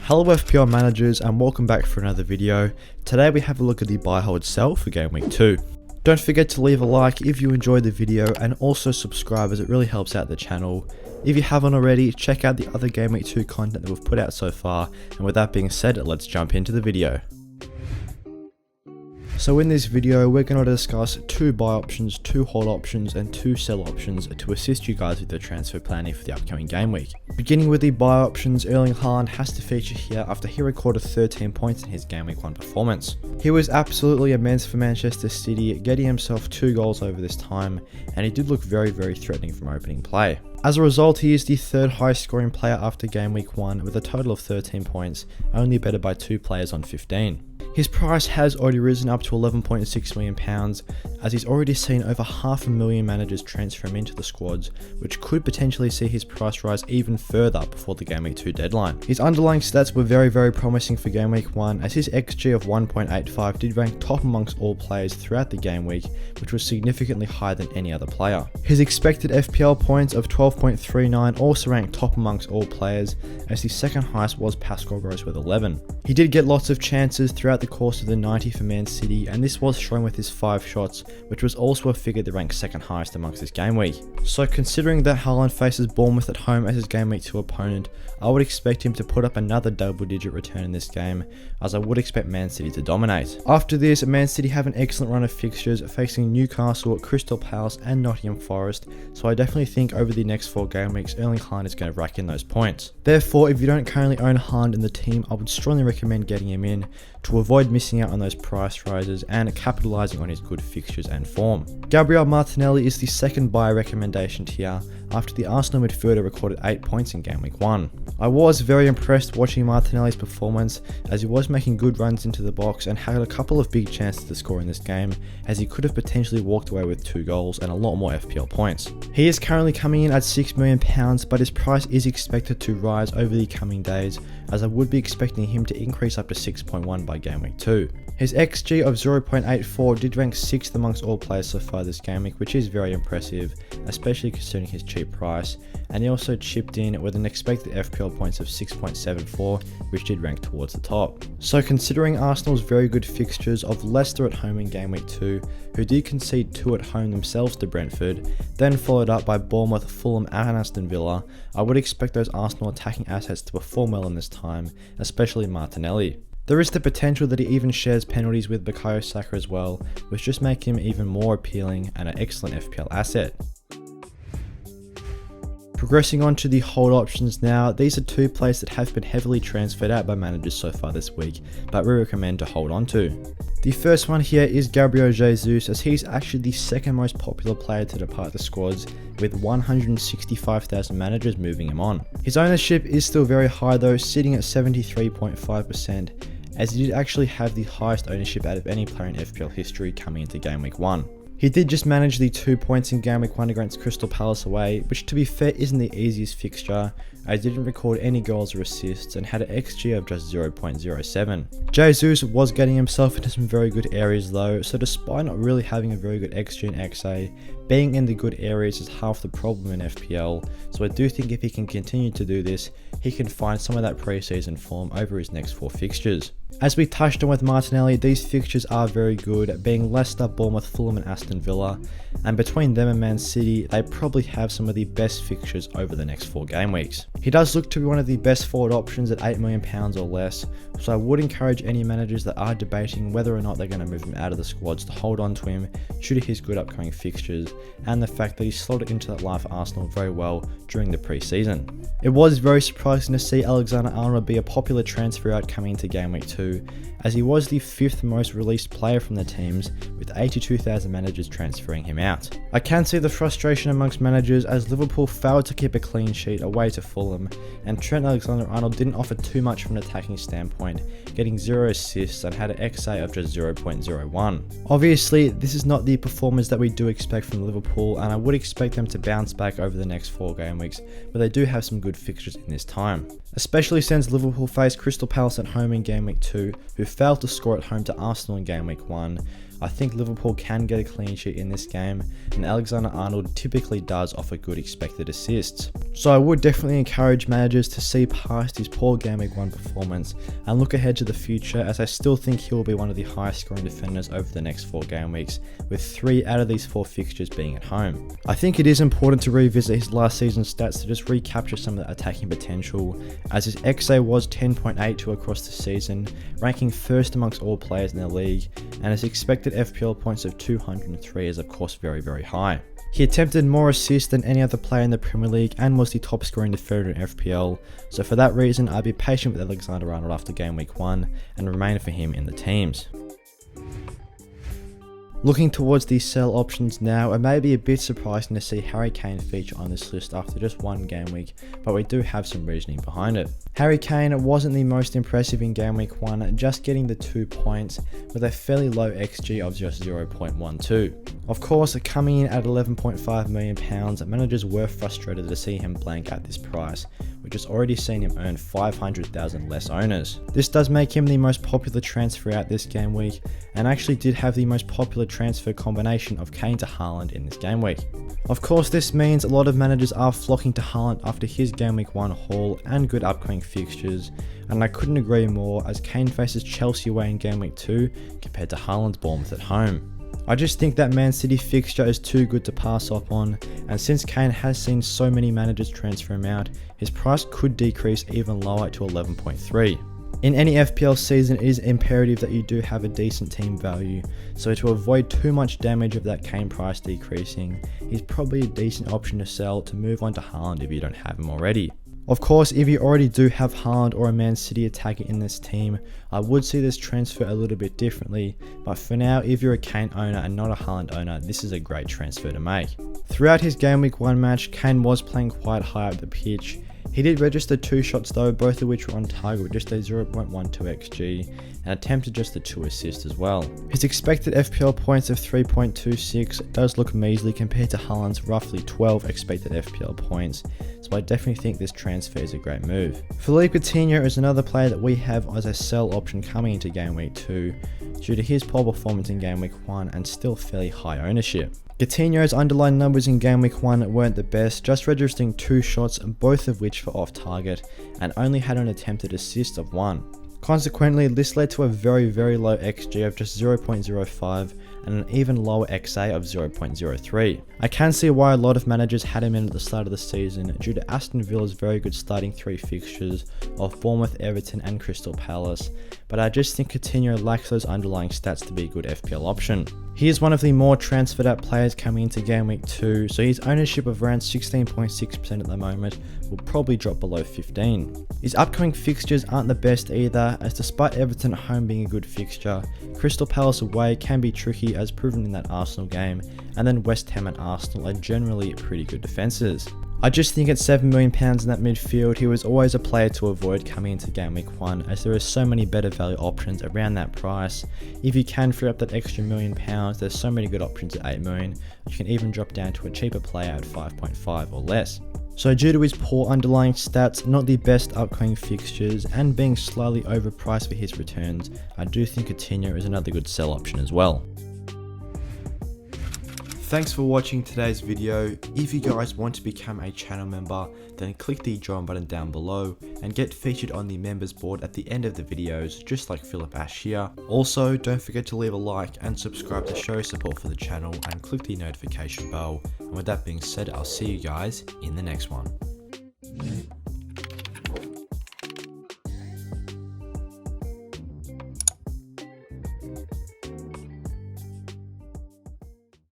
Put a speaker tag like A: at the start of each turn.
A: Hello FPL managers and welcome back for another video. Today we have a look at the buy hold sell for Game Week 2. Don't forget to leave a like if you enjoyed the video and also subscribe as it really helps out the channel. If you haven't already, check out the other Game Week 2 content that we've put out so far, and with that being said, let's jump into the video. So in this video, we're going to discuss 2 buy options, 2 hold options and 2 sell options to assist you guys with your transfer planning for the upcoming game week. Beginning with the buy options, Erling Haaland has to feature here after he recorded 13 points in his game week 1 performance. He was absolutely immense for Manchester City, getting himself 2 goals over this time, and he did look very threatening from opening play. As a result, he is the 3rd highest scoring player after game week 1 with a total of 13 points, only bettered by 2 players on 15. His price has already risen up to £11.6 million, as he's already seen over 500,000 managers transfer him into the squads, which could potentially see his price rise even further before the Game Week 2 deadline. His underlying stats were very promising for Game Week 1, as his XG of 1.85 did rank top amongst all players throughout the game week, which was significantly higher than any other player. His expected FPL points of 12.39 also ranked top amongst all players, as the 2nd highest was Pascal Gross with 11. He did get lots of chances throughout the course of the 90 for Man City, and this was shown with his 5 shots, which was also a figure that ranked 2nd highest amongst his game week. So considering that Haaland faces Bournemouth at home as his game week 2 opponent, I would expect him to put up another double-digit return in this game, as I would expect Man City to dominate. After this, Man City have an excellent run of fixtures facing Newcastle, Crystal Palace and Nottingham Forest, so I definitely think over the next 4 game weeks Erling Haaland is going to rack in those points. Therefore, if you don't currently own Haaland in the team, I would strongly recommend getting him in to avoid missing out on those price rises and capitalising on his good fixtures and form. Gabriel Martinelli is the 2nd buy recommendation tier after the Arsenal midfielder recorded 8 points in Game Week 1. I was very impressed watching Martinelli's performance, as he was making good runs into the box and had a couple of big chances to score in this game, as he could have potentially walked away with 2 goals and a lot more FPL points. He is currently coming in at £6 million, but his price is expected to rise over the coming days, as I would be expecting him to increase up to 6.1 by Game Week 2. His XG of 0.84 did rank 6th amongst all players so far this game week, which is very impressive, especially considering his cheap price, and he also chipped in with an expected FPL points of 6.74, which did rank towards the top. So considering Arsenal's very good fixtures of Leicester at home in Game Week 2, who did concede 2 at home themselves to Brentford, then followed up by Bournemouth, Fulham and Aston Villa, I would expect those Arsenal attacking assets to perform well in this time, especially Martinelli. There is the potential that he even shares penalties with Bukayo Saka as well, which just make him even more appealing and an excellent FPL asset. Progressing on to the hold options now, these are 2 players that have been heavily transferred out by managers so far this week, but we recommend to hold on to. The first one here is Gabriel Jesus, as he's actually the 2nd most popular player to depart the squads, with 165,000 managers moving him on. His ownership is still very high though, sitting at 73.5%, as he did actually have the highest ownership out of any player in FPL history coming into Game Week 1. He did just manage the 2 points in Game Week 1 against Crystal Palace away, which to be fair isn't the easiest fixture, as he didn't record any goals or assists and had an XG of just 0.07. Jesus was getting himself into some very good areas though, so despite not really having a very good XG and XA, being in the good areas is half the problem in FPL, so I do think if he can continue to do this, he can find some of that pre-season form over his next 4 fixtures. As we touched on with Martinelli, these fixtures are very good, being Leicester, Bournemouth, Fulham and Aston Villa, and between them and Man City, they probably have some of the best fixtures over the next 4 game weeks. He does look to be one of the best forward options at £8 million or less, so I would encourage any managers that are debating whether or not they're going to move him out of the squads to hold on to him due to his good upcoming fixtures and the fact that he slotted into that life Arsenal very well during the pre-season. It was very surprising to see Alexander-Arnold be a popular transfer out coming into Game Week 2, as he was the 5th most released player from the teams, with 82,000 managers transferring him out. I can see the frustration amongst managers, as Liverpool failed to keep a clean sheet away to Fulham, and Trent Alexander-Arnold didn't offer too much from an attacking standpoint, getting 0 assists and had an XA of just 0.01. Obviously, this is not the performance that we do expect from Liverpool, and I would expect them to bounce back over the next 4 game weeks, but they do have some good fixtures in this time. Especially since Liverpool faced Crystal Palace at home in Game Week 2, who failed to score at home to Arsenal in Game Week 1, I think Liverpool can get a clean sheet in this game, and Alexander-Arnold typically does offer good expected assists. So I would definitely encourage managers to see past his poor Game Week 1 performance and look ahead to the future, as I still think he will be one of the highest scoring defenders over the next 4 game weeks, with 3 out of these 4 fixtures being at home. I think it is important to revisit his last season's stats to just recapture some of the attacking potential, as his XA was 10.82 across the season, ranking first amongst all players in the league, and his expected FPL points of 203 is of course very high. He attempted more assists than any other player in the Premier League and was the top scoring defender in FPL, so for that reason I'd be patient with Alexander-Arnold after Game Week 1 and remain for him in the teams. Looking towards the sell options now, it may be a bit surprising to see Harry Kane feature on this list after just 1 game week, but we do have some reasoning behind it. Harry Kane wasn't the most impressive in Game Week 1, just getting the 2 points with a fairly low XG of just 0.12. Of course, coming in at £11.5 million, managers were frustrated to see him blank at this price, which has already seen him earn 500,000 less owners. This does make him the most popular transfer out this game week, and actually did have the most popular transfer combination of Kane to Haaland in this game week. Of course, this means a lot of managers are flocking to Haaland after his Game Week 1 haul and good upcoming fixtures, and I couldn't agree more, as Kane faces Chelsea away in Game Week 2 compared to Haaland's Bournemouth at home. I just think that Man City fixture is too good to pass up on, and since Kane has seen so many managers transfer him out, his price could decrease even lower to 11.3. In any FPL season, it is imperative that you do have a decent team value, so to avoid too much damage of that Kane price decreasing, he's probably a decent option to sell to move on to Haaland if you don't have him already. Of course, if you already do have Haaland or a Man City attacker in this team, I would see this transfer a little bit differently, but for now, if you're a Kane owner and not a Haaland owner, this is a great transfer to make. Throughout his Game Week 1 match, Kane was playing quite high up the pitch. He did register 2 shots though, both of which were on target with just a 0.12 XG, and attempted just the 2 assists as well. His expected FPL points of 3.26 does look measly compared to Haaland's roughly 12 expected FPL points, so I definitely think this transfer is a great move. Philippe Coutinho is another player that we have as a sell option coming into Game Week 2, due to his poor performance in Game Week 1 and still fairly high ownership. Coutinho's underlying numbers in Game Week 1 weren't the best, just registering 2 shots, both of which were off target, and only had an attempted assist of 1. Consequently, this led to a very low XG of just 0.05 and an even lower XA of 0.03. I can see why a lot of managers had him in at the start of the season due to Aston Villa's very good starting 3 fixtures of Bournemouth, Everton and Crystal Palace, but I just think Coutinho lacks those underlying stats to be a good FPL option. He is one of the more transferred out players coming into Game Week 2, so his ownership of around 16.6% at the moment will probably drop below 15. His upcoming fixtures aren't the best either, as despite Everton at home being a good fixture, Crystal Palace away can be tricky as proven in that Arsenal game, and then West Ham and Arsenal are generally pretty good defences. I just think at £7 million in that midfield, he was always a player to avoid coming into Game Week 1, as there are so many better value options around that price. If you can free up that extra £1 million, there's so many good options at £8 million, you can even drop down to a cheaper player at 5.5 or less. So due to his poor underlying stats, not the best upcoming fixtures, and being slightly overpriced for his returns, I do think Coutinho is another good sell option as well. Thanks for watching today's video. If you guys want to become a channel member, then click the join button down below and get featured on the members board at the end of the videos, just like Philip Ash here. Also, don't forget to leave a like and subscribe to show support for the channel and click the notification bell. And with that being said, I'll see you guys in the next one.